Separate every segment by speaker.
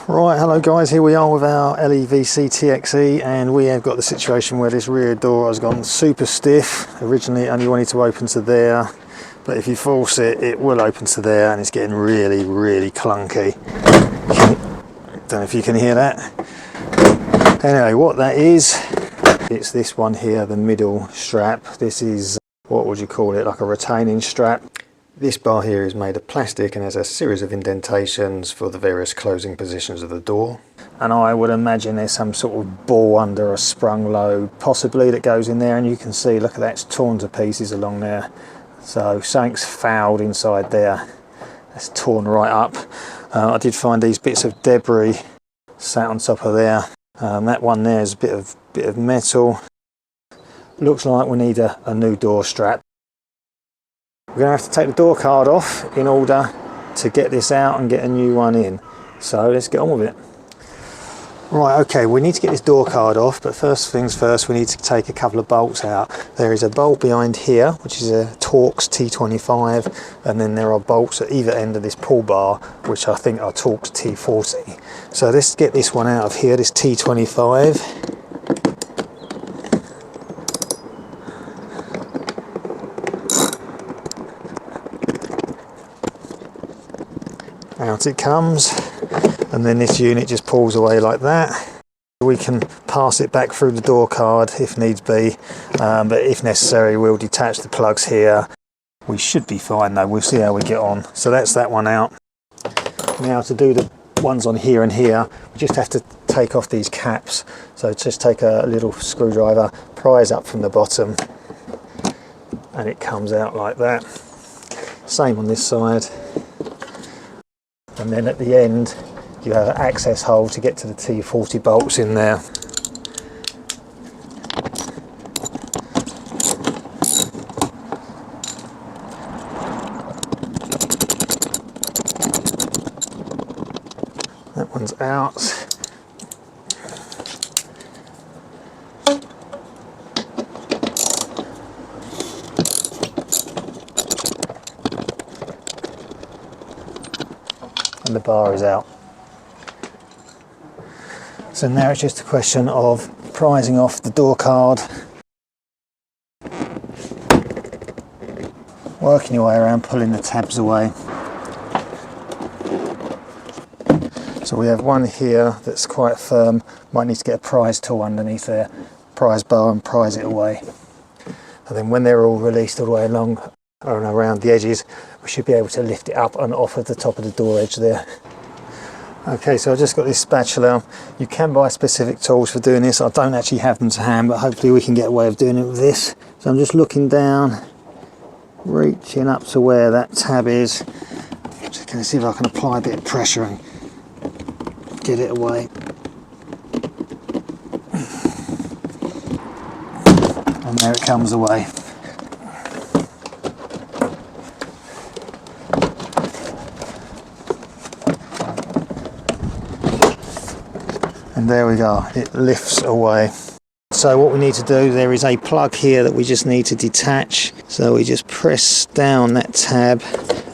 Speaker 1: Right, hello guys, here we are with our LEVC TXE, and we have got the situation where this rear door has gone super stiff. Originally it only wanted to open to there, but if you force it, it will open to there, and it's getting really clunky. Don't know if you can hear that. Anyway, what that is, it's this one here, the middle strap. This is, what would you call it, like a retaining strap. This bar here is made of plastic and has a series of indentations for the various closing positions of the door. And I would imagine there's some sort of ball under a sprung load, possibly, that goes in there, and you can see, look at that, it's torn to pieces along there. So something's fouled inside there. That's torn right up. I did find these bits of debris sat on top of there. That one there is a bit of metal. Looks like we need a new door strap. We're going to have to take the door card off in order to get this out and get a new one in. So let's get on with it. Right, okay, we need to get this door card off, but first things first, we need to take a couple of bolts out. There is a bolt behind here, which is a Torx T25, and then there are bolts at either end of this pull bar, which I think are Torx T40. So let's get this one out of here, this T25. Out it comes, and then this unit just pulls away like that. We can pass it back through the door card if needs be, but if necessary we'll detach the plugs here. We should be fine though, we'll see how we get on. So that's that one out. Now to do the ones on here and here, we just have to take off these caps. So just take a little screwdriver, prise up from the bottom, and it comes out like that. Same on this side. And then at the end you have an access hole to get to the T40 bolts in there. That one's out. And the bar is out. So now it's just a question of prising off the door card, working your way around, pulling the tabs away. So we have one here that's quite firm, might need to get a prise tool underneath there, prise bar, and prise it away. And then when they're all released all the way along and around the edges, we should be able to lift it up and off of the top of the door edge there. Okay, so I just got this spatula. You can buy specific tools for doing this. I don't actually have them to hand, but hopefully we can get a way of doing it with this. So I'm just looking down, reaching up to where that tab is. Just going to see if I can apply a bit of pressure and get it away. And there it comes away. And there we go, it lifts away. So what we need to do, there is a plug here that we just need to detach. So we just press down that tab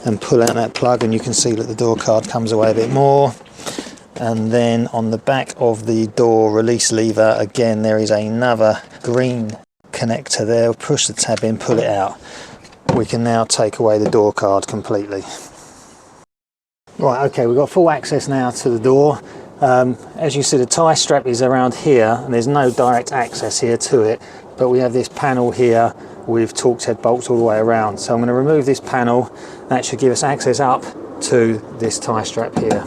Speaker 1: and pull out that plug, and you can see that the door card comes away a bit more. And then on the back of the door release lever, again there is another green connector there. Push the tab in, pull it out. We can now take away the door card completely. Right, okay, we've got full access now to the door. As you see, the tie strap is around here, and there's no direct access here to it, but we have this panel here with Torx head bolts all the way around. So I'm going to remove this panel. That should give us access up to this tie strap here.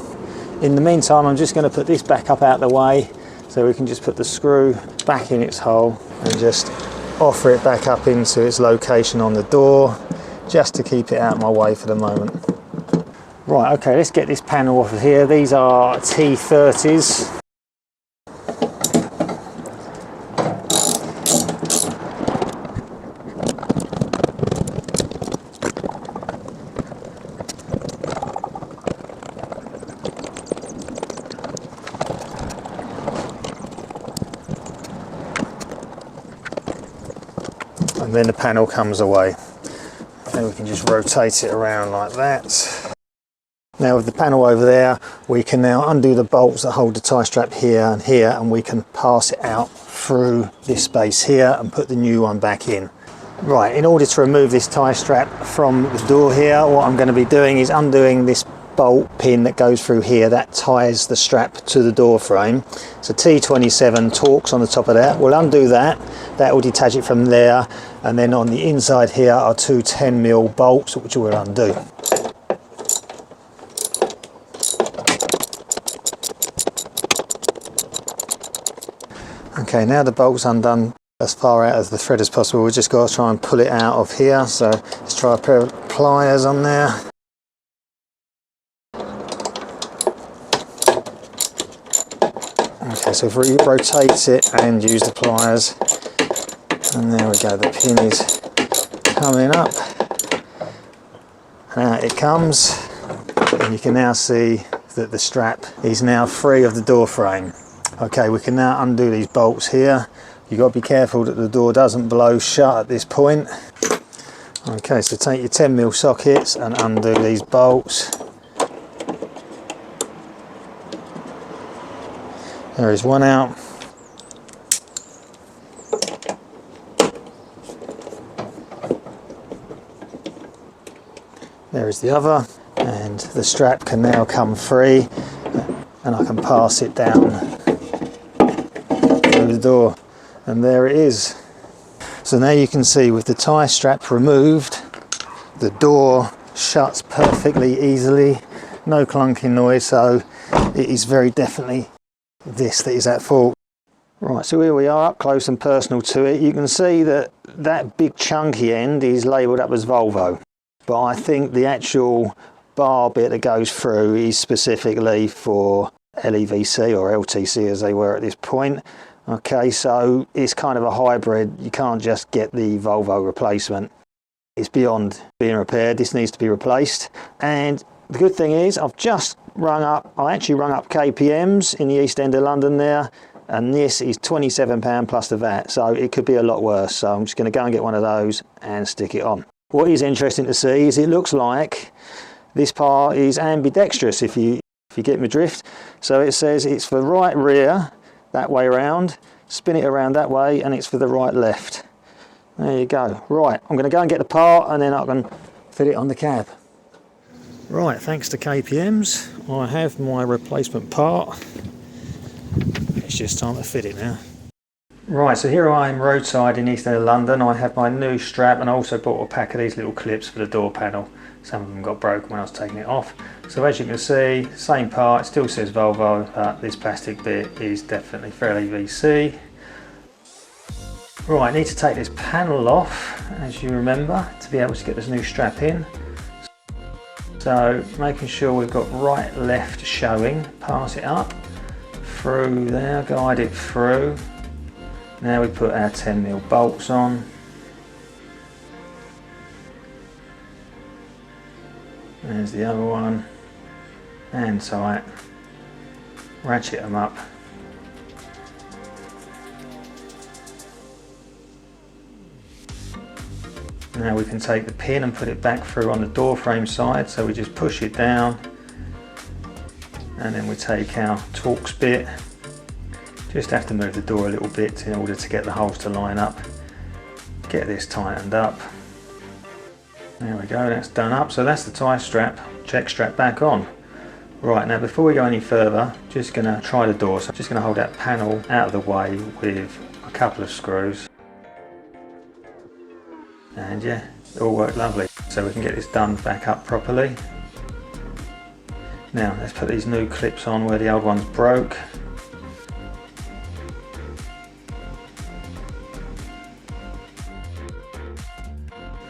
Speaker 1: In the meantime, I'm just going to put this back up out of the way, so we can just put the screw back in its hole and just offer it back up into its location on the door, just to keep it out of my way for the moment. Right, okay, let's get this panel off of here. These are T30s. And then the panel comes away. Then we can just rotate it around like that. Now with the panel over there, we can now undo the bolts that hold the tie strap here, and we can pass it out through this space here and put the new one back in. Right, in order to remove this tie strap from the door here, what I'm going to be doing is undoing this bolt pin that goes through here that ties the strap to the door frame. So T27 Torx on the top of that. We'll undo that. That will detach it from there, and then on the inside here are two 10mm bolts which we'll undo. Okay, now the bolt's undone as far out as the thread as possible. We've just got to try and pull it out of here. So let's try a pair of pliers on there. Okay, so if we rotate it and use the pliers, and there we go, the pin is coming up, and out it comes, and you can now see that the strap is now free of the door frame. Okay, we can now undo these bolts here. You've got to be careful that the door doesn't blow shut at this point. Okay, so take your 10mm sockets and undo these bolts. There is one out. There is the other, and the strap can now come free, and I can pass it down through the door, and there it is. So now you can see with the tie strap removed, the door shuts perfectly easily, no clunking noise, so it is very definitely this that is at fault. Right, so here we are up close and personal to it. You can see that that big chunky end is labelled up as Volvo, but I think the actual bar bit that goes through is specifically for LEVC or LTC as they were at this point. Okay, so it's kind of a hybrid. You can't just get the Volvo replacement. It's beyond being repaired. This needs to be replaced. And the good thing is I've just rung up, I actually rung up KPM's in the East End of London there, and this is £27 plus the VAT, so it could be a lot worse. So I'm just going to go and get one of those and stick it on. What is interesting to see is it looks like this part is ambidextrous, if you get my drift. So it says it's for right rear, that way around, spin it around that way, and it's for the right left. There you go. Right, I'm going to go and get the part, and then I can fit it on the cab. Right, thanks to KPM's, I have my replacement part. It's just time to fit it now. Right, so here I am roadside in East End of London. I have my new strap, and I also bought a pack of these little clips for the door panel. Some of them got broken when I was taking it off. So as you can see, same part, it still says Volvo, but this plastic bit is definitely for LEVC. Right, I need to take this panel off, as you remember, to be able to get this new strap in. So making sure we've got right left showing, pass it up through there, guide it through. Now we put our 10mm bolts on. There's the other one, and tight, ratchet them up. Now we can take the pin and put it back through on the door frame side, so we just push it down, and then we take our Torx bit. Just have to move the door a little bit in order to get the holes to line up. Get this tightened up. There we go, that's done up. So that's the tie strap, check strap back on. Right, now before we go any further, just gonna try the door. So I'm just gonna hold that panel out of the way with a couple of screws. And yeah, it all worked lovely. So we can get this done back up properly. Now let's put these new clips on where the old ones broke.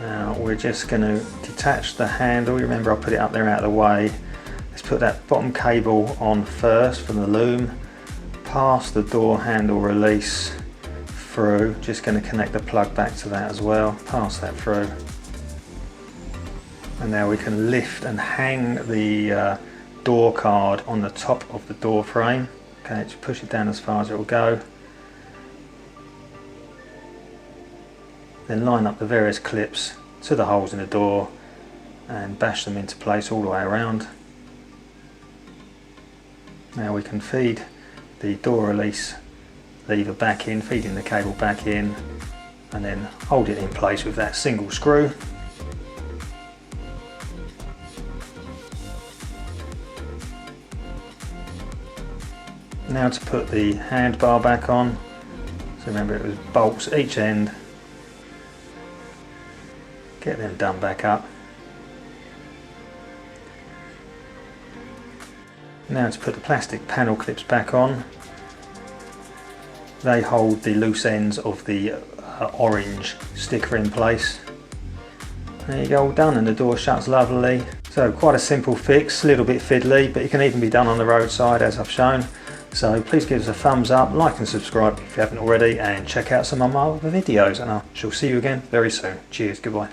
Speaker 1: Now we're just going to detach the handle. You remember I put it up there out of the way. Let's put that bottom cable on first from the loom. Pass the door handle release through. Just going to connect the plug back to that as well. Pass that through. And now we can lift and hang the door card on the top of the door frame. Okay, just push it down as far as it will go. Then line up the various clips to the holes in the door and bash them into place all the way around. Now we can feed the door release lever back in, feeding the cable back in, and then hold it in place with that single screw. Now to put the handbar back on. So remember, it was bolts each end. Get them done back up. Now to put the plastic panel clips back on. They hold the loose ends of the orange sticker in place. There you go, all done, and the door shuts lovely. So quite a simple fix, a little bit fiddly, but it can even be done on the roadside as I've shown. So please give us a thumbs up, like and subscribe if you haven't already, and check out some of my other videos, and I shall see you again very soon. Cheers, goodbye.